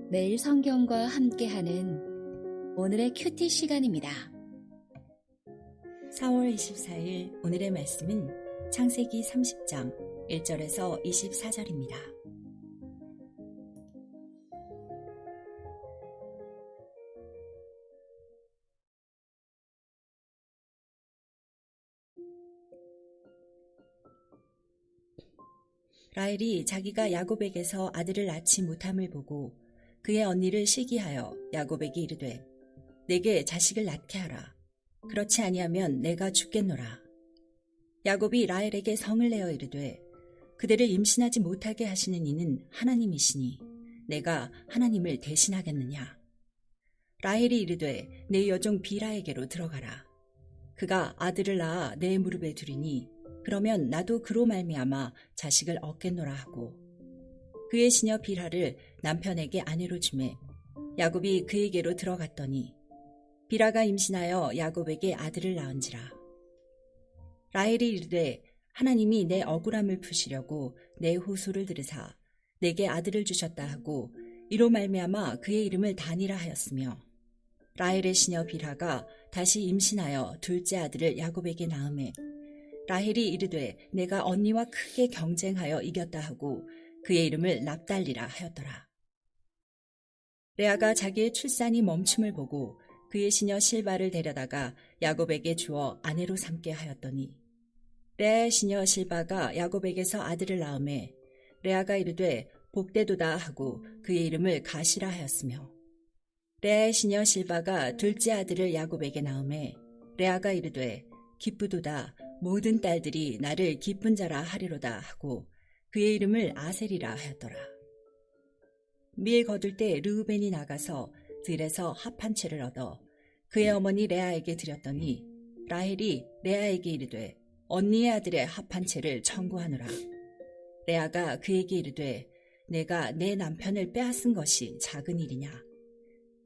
매일 성경과 함께하는 오늘의 큐티 시간입니다. 4월 24일 오늘의 말씀은 창세기 30장 1절에서 24절입니다. 라헬이 자기가 야곱에게서 아들을 낳지 못함을 보고 그의 언니를 시기하여 야곱에게 이르되 내게 자식을 낳게 하라. 그렇지 아니하면 내가 죽겠노라. 야곱이 라헬에게 성을 내어 이르되 그대를 임신하지 못하게 하시는 이는 하나님이시니 내가 하나님을 대신하겠느냐. 라헬이 이르되 내 여종 빌하에게로 들어가라. 그가 아들을 낳아 내 무릎에 두리니 그러면 나도 그로 말미암아 자식을 얻겠노라 하고 그의 시녀 빌하를 남편에게 아내로 주매 야곱이 그에게로 들어갔더니 빌하가 임신하여 야곱에게 아들을 낳은지라. 라헬이 이르되 하나님이 내 억울함을 푸시려고 내 호소를 들으사 내게 아들을 주셨다 하고 이로 말미암아 그의 이름을 다니라 하였으며 라헬의 시녀 빌하가 다시 임신하여 둘째 아들을 야곱에게 낳으매 라헬이 이르되 내가 언니와 크게 경쟁하여 이겼다 하고 그의 이름을 납달리라 하였더라. 레아가 자기의 출산이 멈춤을 보고 그의 시녀 실바를 데려다가 야곱에게 주어 아내로 삼게 하였더니 레아의 시녀 실바가 야곱에게서 아들을 낳음에 레아가 이르되 복되도다 하고 그의 이름을 가시라 하였으며 레아의 시녀 실바가 둘째 아들을 야곱에게 낳음에 레아가 이르되 기쁘도다 모든 딸들이 나를 기쁜 자라 하리로다 하고 그의 이름을 아셀이라 하였더라. 밀 거둘 때 르우벤이 나가서 들에서 합 한 채를 얻어 그의 어머니 레아에게 드렸더니 라헬이 레아에게 이르되 언니의 아들의 합 한 채를 청구하노라. 레아가 그에게 이르되 내가 내 남편을 빼앗은 것이 작은 일이냐.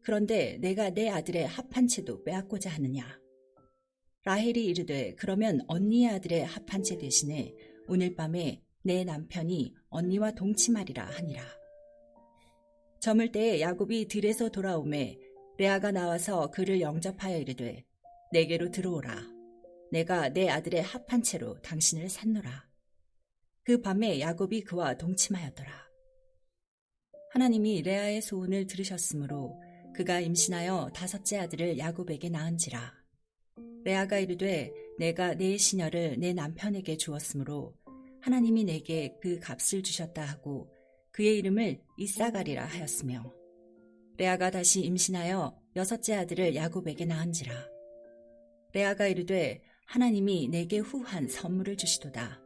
그런데 내가 내 아들의 합 한 채도 빼앗고자 하느냐. 라헬이 이르되 그러면 언니의 아들의 합 한 채 대신에 오늘 밤에 내 남편이 언니와 동침하리라 하니라. 저물 때에 야곱이 들에서 돌아오매 레아가 나와서 그를 영접하여 이르되 내게로 들어오라. 내가 내 아들의 합 한 채로 당신을 샀노라. 그 밤에 야곱이 그와 동침하였더라. 하나님이 레아의 소원을 들으셨으므로 그가 임신하여 다섯째 아들을 야곱에게 낳은지라. 레아가 이르되 내가 내 시녀를 내 남편에게 주었으므로 하나님이 내게 그 값을 주셨다 하고 그의 이름을 이사가리라 하였으며 레아가 다시 임신하여 여섯째 아들을 야곱에게 낳은지라. 레아가 이르되 하나님이 내게 후한 선물을 주시도다.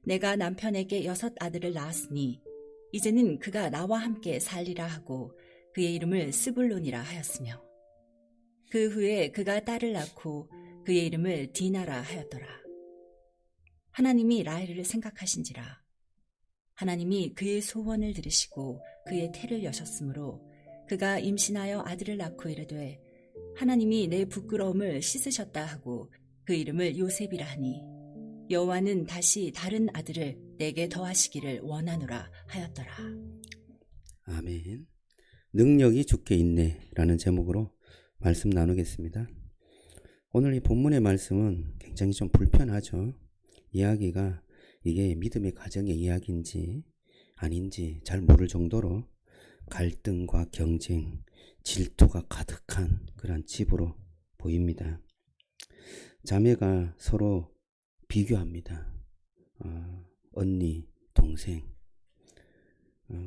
내가 남편에게 여섯 아들을 낳았으니 이제는 그가 나와 함께 살리라 하고 그의 이름을 스불론이라 하였으며 그 후에 그가 딸을 낳고 그의 이름을 디나라 하였더라. 하나님이 라헬을 생각하신지라. 하나님이 그의 소원을 들으시고 그의 태를 여셨으므로 그가 임신하여 아들을 낳고 이르되 하나님이 내 부끄러움을 씻으셨다 하고 그 이름을 요셉이라 하니 여호와는 다시 다른 아들을 내게 더하시기를 원하노라 하였더라. 아멘. 능력이 주께 있네 라는 제목으로 말씀 나누겠습니다. 오늘 이 본문의 말씀은 굉장히 좀 불편하죠. 이야기가 이게 믿음의 가정의 이야기인지 아닌지 잘 모를 정도로 갈등과 경쟁, 질투가 가득한 그런 집으로 보입니다. 자매가 서로 비교합니다. 언니, 동생,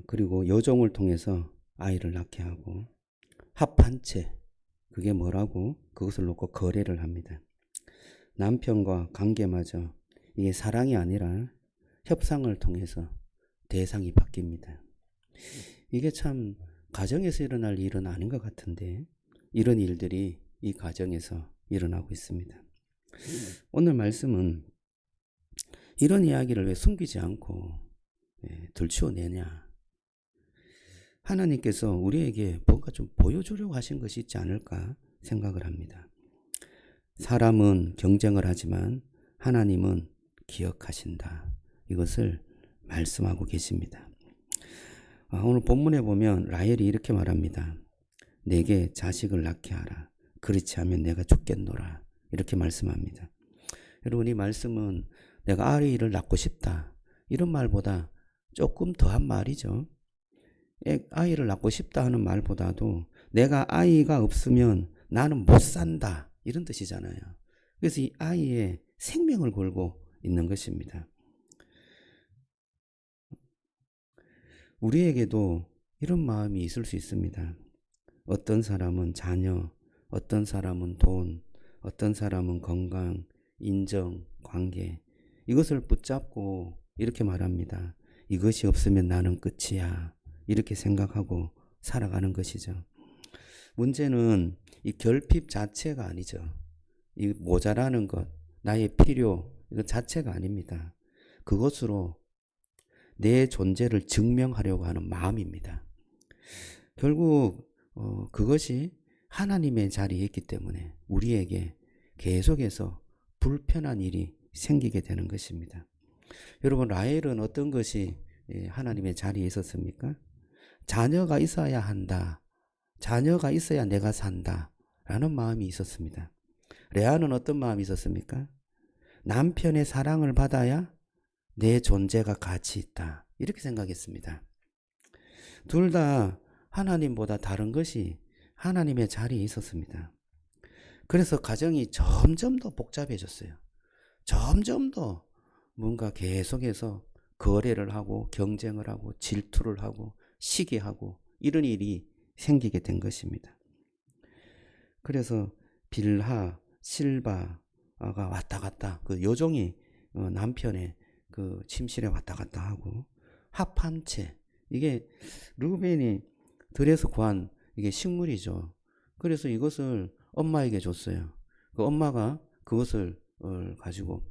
그리고 여종을 통해서 아이를 낳게 하고 합 한 채, 그게 뭐라고? 그것을 놓고 거래를 합니다. 남편과 관계마저 이게 사랑이 아니라 협상을 통해서 대상이 바뀝니다. 이게 참 가정에서 일어날 일은 아닌 것 같은데 이런 일들이 이 가정에서 일어나고 있습니다. 오늘 말씀은 이런 이야기를 왜 숨기지 않고 들추어내냐. 하나님께서 우리에게 뭔가 좀 보여주려고 하신 것이 있지 않을까 생각을 합니다. 사람은 경쟁을 하지만 하나님은 기억하신다. 이것을 말씀하고 계십니다. 오늘 본문에 보면 라헬이 이렇게 말합니다. 내게 자식을 낳게 하라. 그렇지 않으면 내가 죽겠노라. 이렇게 말씀합니다. 여러분, 이 말씀은 내가 아이를 낳고 싶다, 이런 말보다 조금 더한 말이죠. 아이를 낳고 싶다 하는 말보다도 내가 아이가 없으면 나는 못 산다, 이런 뜻이잖아요. 그래서 이 아이의 생명을 걸고 있는 것입니다. 우리에게도 이런 마음이 있을 수 있습니다. 어떤 사람은 자녀, 어떤 사람은 돈, 어떤 사람은 건강, 인정, 관계, 이것을 붙잡고 이렇게 말합니다. 이것이 없으면 나는 끝이야, 이렇게 생각하고 살아가는 것이죠. 문제는 이 결핍 자체가 아니죠. 이 모자라는 것, 나의 필요, 이거 자체가 아닙니다. 그것으로 내 존재를 증명하려고 하는 마음입니다. 결국 그것이 하나님의 자리에 있기 때문에 우리에게 계속해서 불편한 일이 생기게 되는 것입니다. 여러분, 라헬은 어떤 것이 하나님의 자리에 있었습니까? 자녀가 있어야 한다, 자녀가 있어야 내가 산다 라는 마음이 있었습니다. 레아는 어떤 마음이 있었습니까? 남편의 사랑을 받아야 내 존재가 가치 있다, 이렇게 생각했습니다. 둘 다 하나님보다 다른 것이 하나님의 자리에 있었습니다. 그래서 가정이 점점 더 복잡해졌어요. 점점 더 뭔가 계속해서 거래를 하고 경쟁을 하고 질투를 하고 시기하고 이런 일이 생기게 된 것입니다. 그래서 빌하, 실바가 왔다 갔다, 그 요종이 남편의 그 침실에 왔다 갔다 하고, 합 한 채, 이게 르우벤이 들에서 구한 이게 식물이죠. 그래서 이것을 엄마에게 줬어요. 그 엄마가 그것을 가지고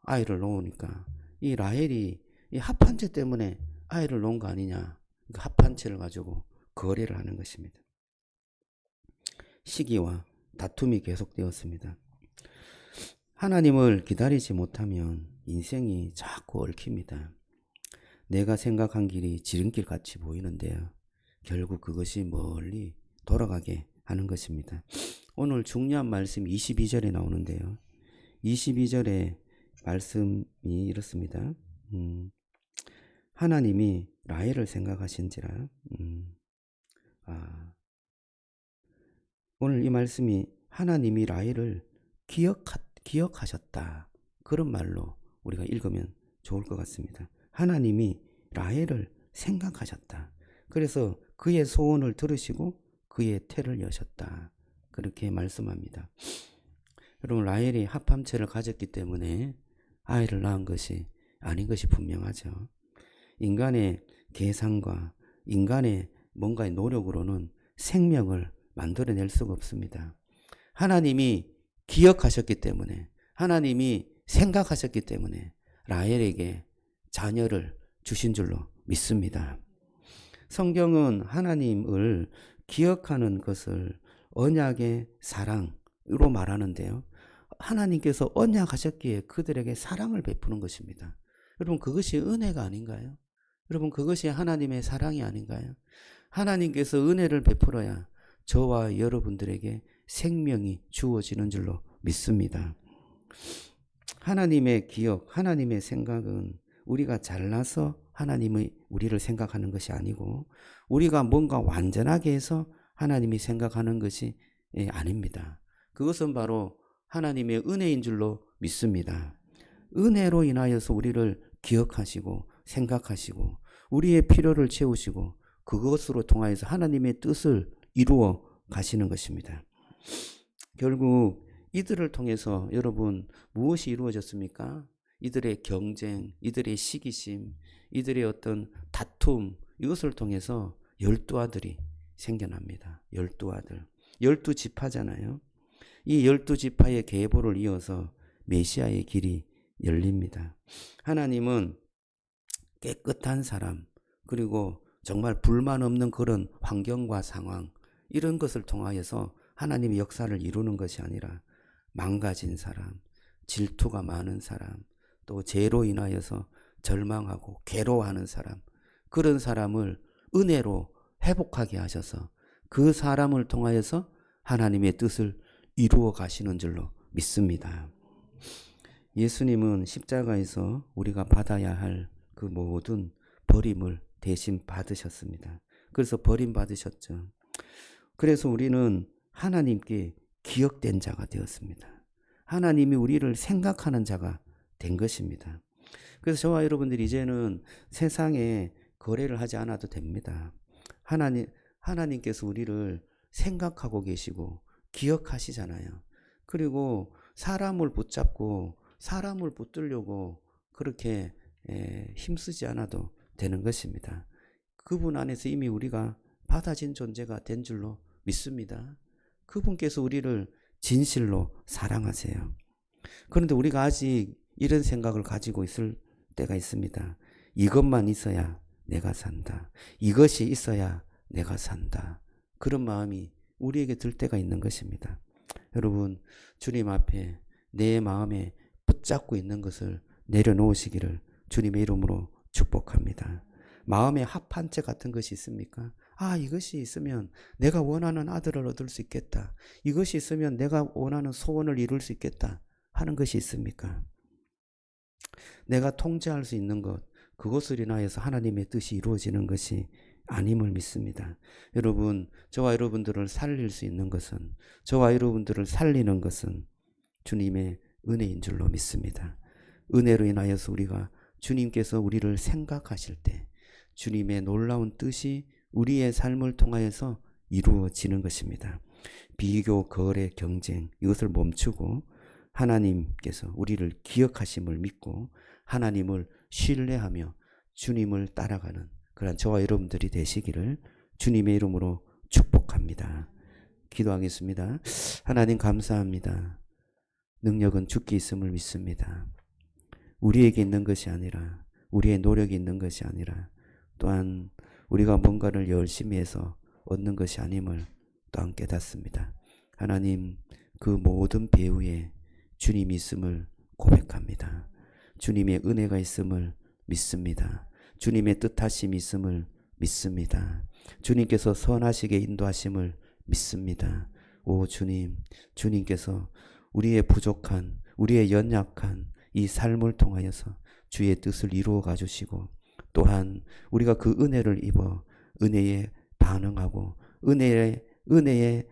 아이를 놓으니까 이 라헬이 이 합 한 채 때문에 아이를 놓은 거 아니냐, 그 합 한 채를 가지고 거래를 하는 것입니다. 시기와 다툼이 계속되었습니다. 하나님을 기다리지 못하면 인생이 자꾸 얽힙니다. 내가 생각한 길이 지름길 같이 보이는데요, 결국 그것이 멀리 돌아가게 하는 것입니다. 오늘 중요한 말씀이 22절에 나오는데요, 22절에 말씀이 이렇습니다. 하나님이 라헬을 생각하신지라. 오늘 이 말씀이 하나님이 라헬을 기억하셨다, 그런 말로 우리가 읽으면 좋을 것 같습니다. 하나님이 라헬을 생각하셨다. 그래서 그의 소원을 들으시고 그의 태를 여셨다, 그렇게 말씀합니다. 여러분, 라헬이 합함체를 가졌기 때문에 아이를 낳은 것이 아닌 것이 분명하죠. 인간의 계산과 인간의 뭔가의 노력으로는 생명을 만들어낼 수가 없습니다. 하나님이 기억하셨기 때문에, 하나님이 생각하셨기 때문에 라헬에게 자녀를 주신 줄로 믿습니다. 성경은 하나님을 기억하는 것을 언약의 사랑으로 말하는데요, 하나님께서 언약하셨기에 그들에게 사랑을 베푸는 것입니다. 여러분, 그것이 은혜가 아닌가요? 여러분, 그것이 하나님의 사랑이 아닌가요? 하나님께서 은혜를 베풀어야 저와 여러분들에게 생명이 주어지는 줄로 믿습니다. 하나님의 기억, 하나님의 생각은 우리가 잘나서 하나님의 우리를 생각하는 것이 아니고, 우리가 뭔가 완전하게 해서 하나님이 생각하는 것이 아닙니다. 그것은 바로 하나님의 은혜인 줄로 믿습니다. 은혜로 인하여서 우리를 기억하시고 생각하시고 우리의 필요를 채우시고 그것으로 통하여서 하나님의 뜻을 이루어 가시는 것입니다. 결국 이들을 통해서 여러분, 무엇이 이루어졌습니까? 이들의 경쟁, 이들의 시기심, 이들의 어떤 다툼, 이것을 통해서 12아들이 생겨납니다. 12아들. 12지파잖아요. 이 12지파의 계보를 이어서 메시아의 길이 열립니다. 하나님은 깨끗한 사람, 그리고 정말 불만 없는 그런 환경과 상황, 이런 것을 통하여서 하나님의 역사를 이루는 것이 아니라 망가진 사람, 질투가 많은 사람, 또 죄로 인하여서 절망하고 괴로워하는 사람, 그런 사람을 은혜로 회복하게 하셔서 그 사람을 통하여서 하나님의 뜻을 이루어 가시는 줄로 믿습니다. 예수님은 십자가에서 우리가 받아야 할 그 모든 버림을 대신 받으셨습니다. 그래서 버림받으셨죠. 그래서 우리는 하나님께 기억된 자가 되었습니다. 하나님이 우리를 생각하는 자가 된 것입니다. 그래서 저와 여러분들이 이제는 세상에 거래를 하지 않아도 됩니다. 하나님께서 우리를 생각하고 계시고 기억하시잖아요. 그리고 사람을 붙잡고 사람을 붙들려고 그렇게 힘쓰지 않아도 되는 것입니다. 그분 안에서 이미 우리가 받아진 존재가 된 줄로 믿습니다. 그분께서 우리를 진실로 사랑하세요. 그런데 우리가 아직 이런 생각을 가지고 있을 때가 있습니다. 이것만 있어야 내가 산다. 이것이 있어야 내가 산다. 그런 마음이 우리에게 들 때가 있는 것입니다. 여러분, 주님 앞에 내 마음에 붙잡고 있는 것을 내려놓으시기를 주님의 이름으로 축복합니다. 마음에 합한 채 같은 것이 있습니까? 이것이 있으면 내가 원하는 아들을 얻을 수 있겠다. 이것이 있으면 내가 원하는 소원을 이룰 수 있겠다 하는 것이 있습니까? 내가 통제할 수 있는 것, 그것을 인하여서 하나님의 뜻이 이루어지는 것이 아님을 믿습니다. 여러분, 저와 여러분들을 살릴 수 있는 것은, 저와 여러분들을 살리는 것은 주님의 은혜인 줄로 믿습니다. 은혜로 인하여서 우리가 주님께서 우리를 생각하실 때 주님의 놀라운 뜻이 우리의 삶을 통하여서 이루어지는 것입니다. 비교, 거래, 경쟁 이것을 멈추고 하나님께서 우리를 기억하심을 믿고 하나님을 신뢰하며 주님을 따라가는 그런 저와 여러분들이 되시기를 주님의 이름으로 축복합니다. 기도하겠습니다. 하나님 감사합니다. 능력은 주께 있음을 믿습니다. 우리에게 있는 것이 아니라 우리의 노력이 있는 것이 아니라 또한 우리가 뭔가를 열심히 해서 얻는 것이 아님을 또한 깨닫습니다. 하나님, 그 모든 배후에 주님이 있음을 고백합니다. 주님의 은혜가 있음을 믿습니다. 주님의 뜻하심이 있음을 믿습니다. 주님께서 선하시게 인도하심을 믿습니다. 오 주님, 주님께서 우리의 부족한, 우리의 연약한 이 삶을 통하여서 주의 뜻을 이루어 가주시고 또한 우리가 그 은혜를 입어 은혜에 반응하고 은혜에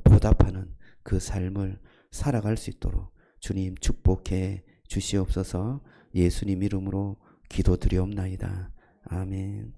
보답하는 그 삶을 살아갈 수 있도록 주님 축복해 주시옵소서. 예수님 이름으로 기도드리옵나이다. 아멘.